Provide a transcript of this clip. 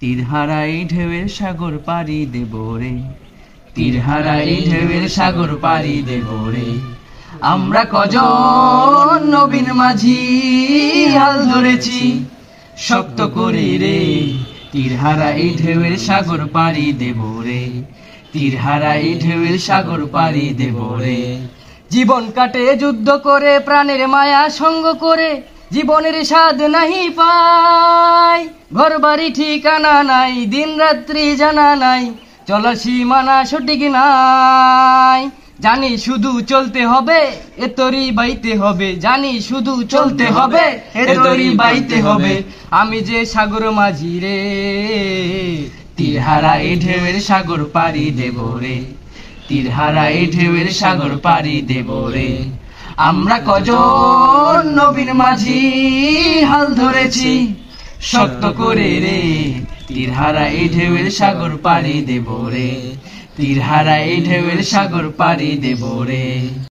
তীরহারা এই ঢেউয়ের সাগর পাড়ি দেব রে, তীরহারা এই ঢেউয়ের সাগর পাড়ি দেব রে। আমরা কজন নবীন মাঝি হাল ধরেছি শক্ত করে রে, তীরহারা এই ঢেউয়ের সাগর পাড়ি দেব রে, তীরহারা এই ঢেউয়ের সাগর পাড়ি দেব রে। জীবন কাটে যুদ্ধ করে, প্রাণের মায়া সঙ্গ করে, জীবনের স্বাদ নাহি পাই। ঘর বাড়ি ঠিকানা নাই, দিন রাত্রি জানা নাই, চলার সীমানা সঠিক নাই। জানি শুধু চলতে হবে, এ তরি বাইতে হবে, জানি শুধু চলতে হবে, এ তরি বাইতে হবে। আমি যে সাগর মাঝি রে, তীরহারা এই ঢেউয়ের সাগর পাড়ি দেব রে, তীরহারা এই ঢেউয়ের সাগর পাড়ি দেব রে। আমরা কজন নবীন মাঝি হাল ধরেছি শক্ত করে রে, তীরহারা এই ঢেউয়ের সাগর পাড়ি দেব রে, তীরহারা এই ঢেউয়ের সাগর পাড়ি দেব রে।